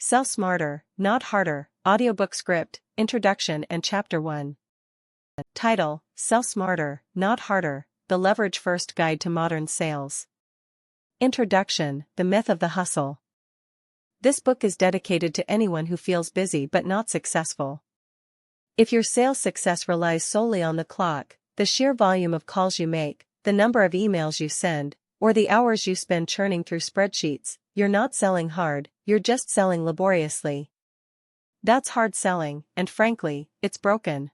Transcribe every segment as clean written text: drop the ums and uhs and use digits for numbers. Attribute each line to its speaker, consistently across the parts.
Speaker 1: Sell Smarter, Not Harder, Audiobook Script, Introduction and Chapter 1. Title: Sell Smarter, Not Harder, The Leverage First Guide to Modern Sales. Introduction: The Myth of the Hustle. This book is dedicated to anyone who feels busy but not successful. If your sales success relies solely on the clock, the sheer volume of calls you make, the number of emails you send, or the hours you spend churning through spreadsheets, you're not selling hard, you're just selling laboriously. That's hard selling, and frankly, it's broken.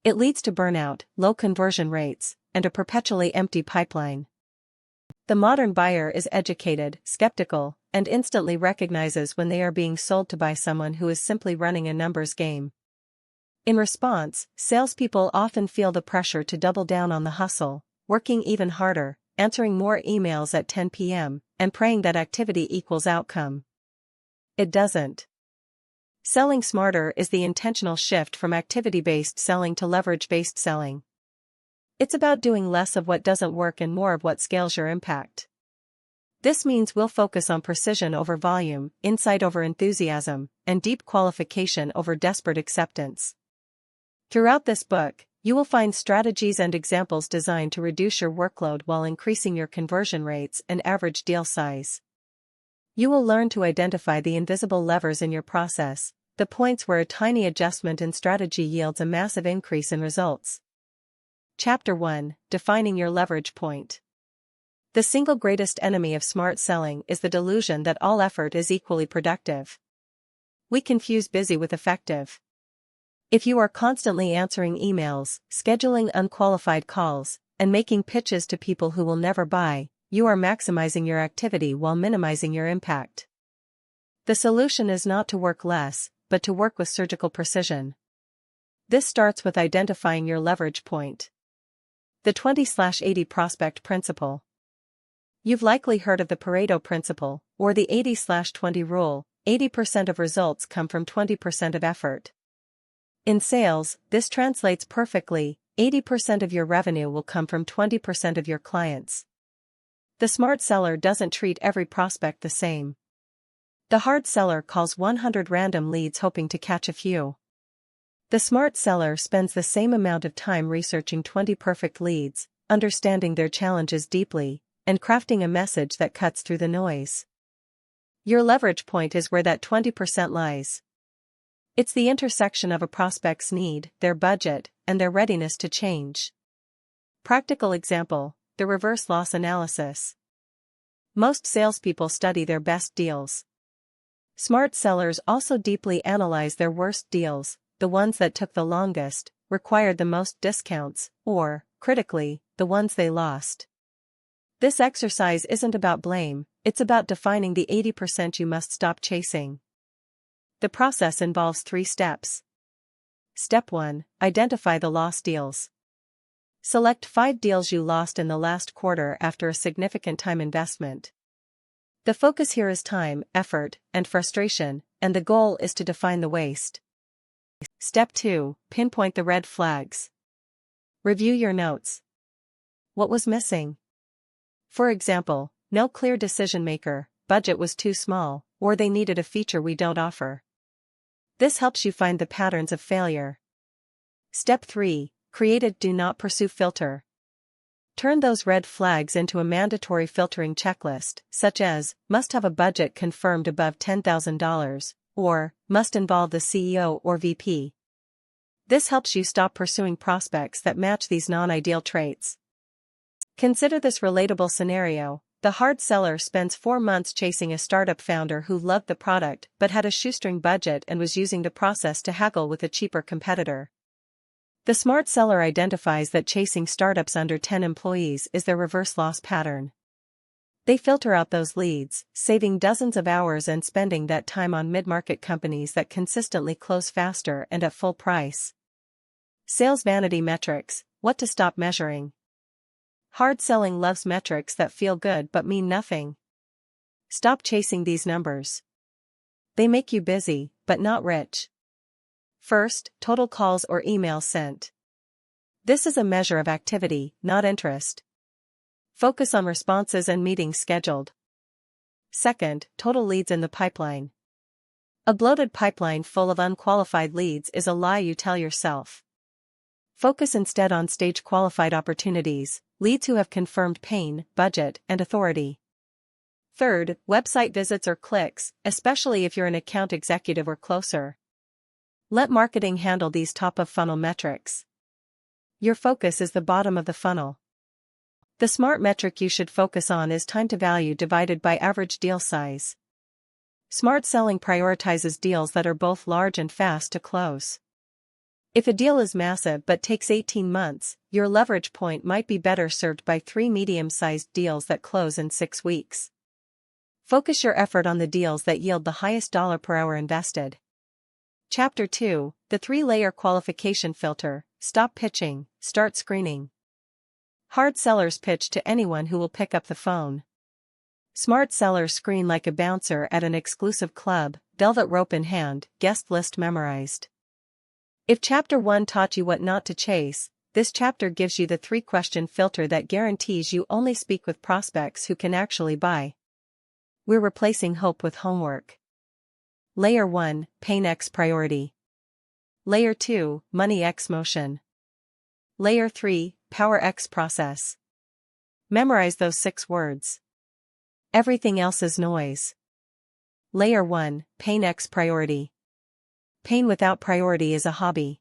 Speaker 1: It leads to burnout, low conversion rates, and a perpetually empty pipeline. The modern buyer is educated, skeptical, and instantly recognizes when they are being sold to by someone who is simply running a numbers game. In response, salespeople often feel the pressure to double down on the hustle, working even harder, answering more emails at 10 p.m., and praying that activity equals outcome. It doesn't. Selling smarter is the intentional shift from activity-based selling to leverage-based selling. It's about doing less of what doesn't work and more of what scales your impact. This means we'll focus on precision over volume, insight over enthusiasm, and deep qualification over desperate acceptance. Throughout this book, you will find strategies and examples designed to reduce your workload while increasing your conversion rates and average deal size. You will learn to identify the invisible levers in your process, the points where a tiny adjustment in strategy yields a massive increase in results. Chapter 1: Defining Your Leverage Point. The single greatest enemy of smart selling is the delusion that all effort is equally productive. We confuse busy with effective. If you are constantly answering emails, scheduling unqualified calls, and making pitches to people who will never buy, you are maximizing your activity while minimizing your impact. The solution is not to work less, but to work with surgical precision. This starts with identifying your leverage point. The 20/80 prospect principle. You've likely heard of the Pareto principle, or the 80/20 rule. 80% of results come from 20% of effort. In sales, this translates perfectly: 80% of your revenue will come from 20% of your clients. The smart seller doesn't treat every prospect the same. The hard seller calls 100 random leads hoping to catch a few. The smart seller spends the same amount of time researching 20 perfect leads, understanding their challenges deeply, and crafting a message that cuts through the noise. Your leverage point is where that 20% lies. It's the intersection of a prospect's need, their budget, and their readiness to change. Practical example: the reverse loss analysis. Most salespeople study their best deals. Smart sellers also deeply analyze their worst deals, the ones that took the longest, required the most discounts, or, critically, the ones they lost. This exercise isn't about blame, it's about defining the 80% you must stop chasing. The process involves 3 steps. Step 1: Identify the lost deals. Select 5 deals you lost in the last quarter after a significant time investment. The focus here is time, effort, and frustration, and the goal is to define the waste. Step 2: Pinpoint the red flags. Review your notes. What was missing? For example, no clear decision maker, budget was too small, or they needed a feature we don't offer. This helps you find the patterns of failure. Step 3: Create a do not pursue filter. Turn those red flags into a mandatory filtering checklist, such as, must have a budget confirmed above $10,000, or, must involve the CEO or VP. This helps you stop pursuing prospects that match these non-ideal traits. Consider this relatable scenario. The hard seller spends 4 months chasing a startup founder who loved the product but had a shoestring budget and was using the process to haggle with a cheaper competitor. The smart seller identifies that chasing startups under 10 employees is their reverse loss pattern. They filter out those leads, saving dozens of hours and spending that time on mid-market companies that consistently close faster and at full price. Sales vanity metrics: what to stop measuring. Hard selling loves metrics that feel good but mean nothing. Stop chasing these numbers. They make you busy, but not rich. First, total calls or emails sent. This is a measure of activity, not interest. Focus on responses and meetings scheduled. Second, total leads in the pipeline. A bloated pipeline full of unqualified leads is a lie you tell yourself. Focus instead on stage-qualified opportunities, leads who have confirmed pain, budget, and authority. Third, website visits or clicks, especially if you're an account executive or closer. Let marketing handle these top-of-funnel metrics. Your focus is the bottom of the funnel. The smart metric you should focus on is time to value divided by average deal size. Smart selling prioritizes deals that are both large and fast to close. If a deal is massive but takes 18 months, your leverage point might be better served by 3 medium-sized deals that close in 6 weeks. Focus your effort on the deals that yield the highest dollar per hour invested. Chapter 2, the 3-layer qualification filter: stop pitching, start screening. Hard sellers pitch to anyone who will pick up the phone. Smart sellers screen like a bouncer at an exclusive club, velvet rope in hand, guest list memorized. If Chapter 1 taught you what not to chase, this chapter gives you the 3-question filter that guarantees you only speak with prospects who can actually buy. We're replacing hope with homework. Layer 1, pain x priority. Layer 2, money x motion. Layer 3, power x process. Memorize those 6 words. Everything else is noise. Layer 1, pain x priority. Pain without priority is a hobby.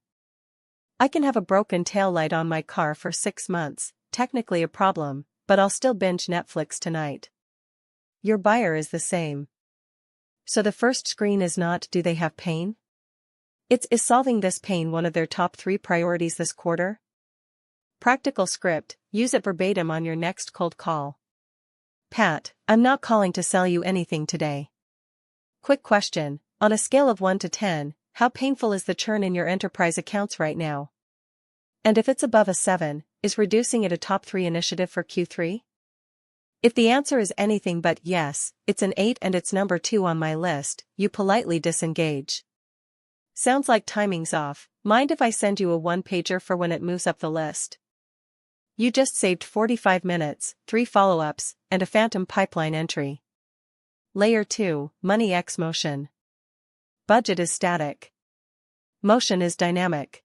Speaker 1: I can have a broken taillight on my car for 6 months, technically a problem, but I'll still binge Netflix tonight. Your buyer is the same. So the first screen is not, do they have pain? Is solving this pain one of their top 3 priorities this quarter? Practical script, use it verbatim on your next cold call. Pat, I'm not calling to sell you anything today. Quick question, on a scale of 1 to 10, how painful is the churn in your enterprise accounts right now? And if it's above a 7, is reducing it a top 3 initiative for Q3? If the answer is anything but yes, it's an 8 and it's number 2 on my list, you politely disengage. Sounds like timing's off. Mind if I send you a 1-pager for when it moves up the list? You just saved 45 minutes, 3 follow-ups, and a phantom pipeline entry. Layer 2, money x motion. Budget is static. Motion is dynamic.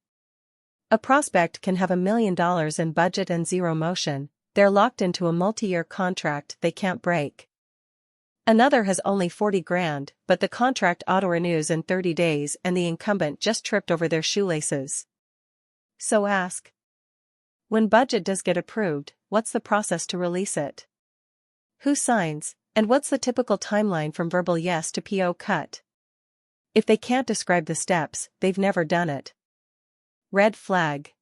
Speaker 1: A prospect can have $1 million in budget and 0 motion. They're locked into a multi-year contract they can't break. Another has only 40 grand, but the contract auto-renews in 30 days and the incumbent just tripped over their shoelaces. So ask. When budget does get approved, what's the process to release it? Who signs, and what's the typical timeline from verbal yes to PO cut? If they can't describe the steps, they've never done it. Red flag.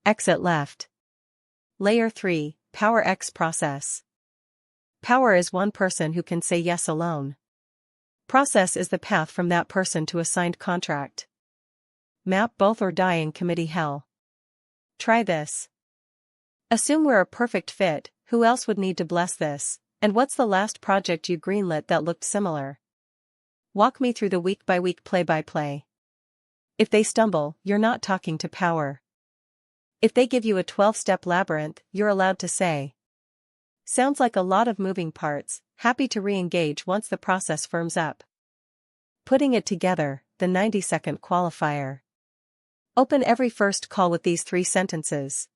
Speaker 1: Exit left. Layer 3, power X process. Power is one person who can say yes alone. Process is the path from that person to a signed contract. Map both or die in committee hell. Try this. Assume we're a perfect fit, who else would need to bless this, and what's the last project you greenlit that looked similar? Walk me through the week-by-week play-by-play. If they stumble, you're not talking to power. If they give you a 12-step labyrinth, you're allowed to say. Sounds like a lot of moving parts, happy to re-engage once the process firms up. Putting it together, the 90-second qualifier. Open every first call with these 3 sentences.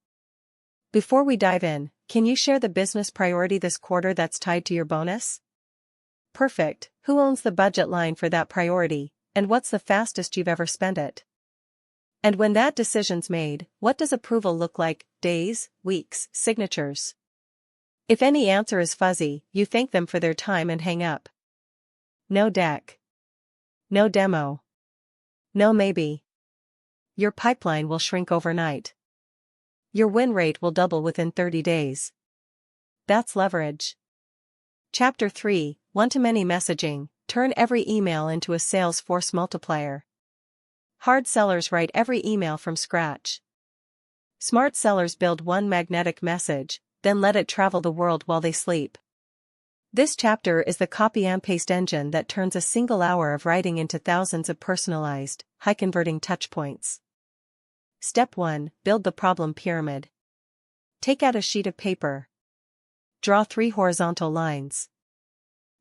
Speaker 1: Before we dive in, can you share the business priority this quarter that's tied to your bonus? Perfect. Who owns the budget line for that priority, and what's the fastest you've ever spent it? And when that decision's made, what does approval look like? Days, weeks, signatures? If any answer is fuzzy, you thank them for their time and hang up. No deck. No demo. No maybe. Your pipeline will shrink overnight. Your win rate will double within 30 days. That's leverage. Chapter 3, One-to-Many Messaging, turn every email into a sales force multiplier. Hard sellers write every email from scratch. Smart sellers build one magnetic message, then let it travel the world while they sleep. This chapter is the copy and paste engine that turns a single hour of writing into thousands of personalized, high-converting touchpoints. Step 1, build the problem pyramid. Take out a sheet of paper. Draw 3 horizontal lines.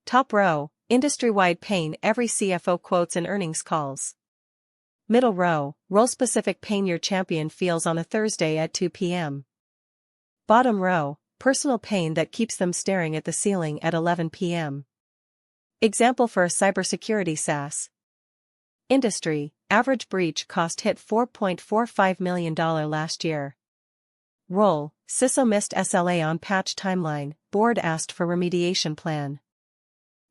Speaker 1: Top row, industry-wide pain every CFO quotes in earnings calls. Middle row, role-specific pain your champion feels on a Thursday at 2 p.m. Bottom row, personal pain that keeps them staring at the ceiling at 11 p.m. Example for a cybersecurity SaaS. Industry, average breach cost hit $4.45 million last year. Role, CISO missed SLA on patch timeline, board asked for remediation plan.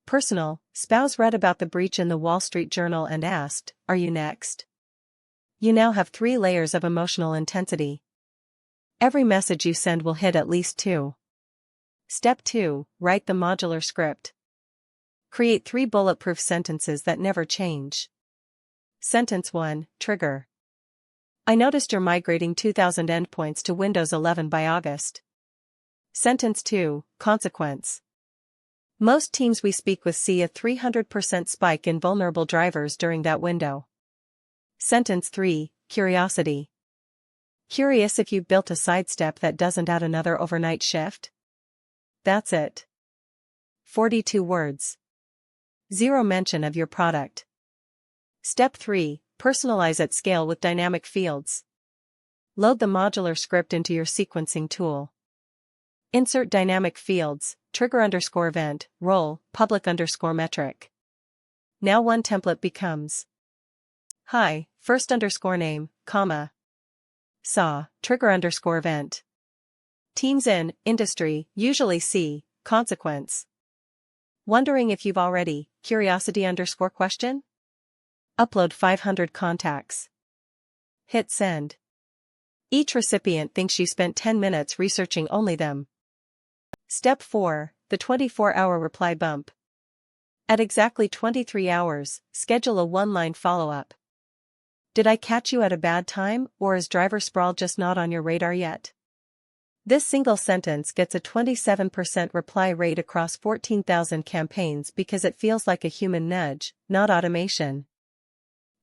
Speaker 1: Personal, spouse read about the breach in the Wall Street Journal and asked, "Are you next?" You now have 3 layers of emotional intensity. Every message you send will hit at least 2. Step 2, write the modular script. Create 3 bulletproof sentences that never change. Sentence 1, trigger. I noticed you're migrating 2,000 endpoints to Windows 11 by August. Sentence 2, consequence. Most teams we speak with see a 300% spike in vulnerable drivers during that window. Sentence 3, curiosity. Curious if you built a sidestep that doesn't add another overnight shift? That's it. 42 words. 0 mention of your product. Step 3, personalize at scale with dynamic fields. Load the modular script into your sequencing tool. Insert dynamic fields, trigger_event, role, public_metric. Now one template becomes: Hi, first_name, comma. Saw, trigger_event. Teams in, industry, usually see, consequence. Wondering if you've already, curiosity_question? Upload 500 contacts. Hit send. Each recipient thinks you spent 10 minutes researching only them. Step 4, the 24-hour reply bump. At exactly 23 hours, schedule a 1-line follow-up. Did I catch you at a bad time, or is driver sprawl just not on your radar yet? This single sentence gets a 27% reply rate across 14,000 campaigns because it feels like a human nudge, not automation.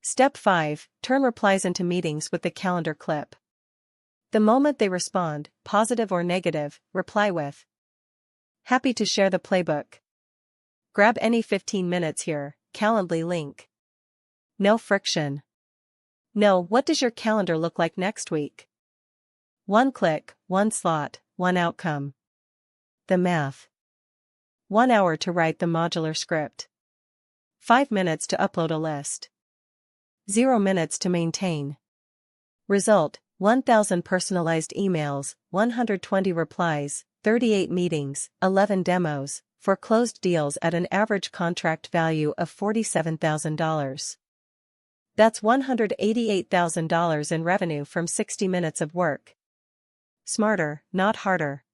Speaker 1: Step 5, turn replies into meetings with the calendar clip. The moment they respond, positive or negative, reply with, "Happy to share the playbook. Grab any 15 minutes here, Calendly link." No friction. No, what does your calendar look like next week? 1 click, 1 slot, 1 outcome. The math. 1 hour to write the modular script. 5 minutes to upload a list. 0 minutes to maintain. Result, 1,000 personalized emails, 120 replies, 38 meetings, 11 demos, for closed deals at an average contract value of $47,000. That's $188,000 in revenue from 60 minutes of work. Smarter, not harder.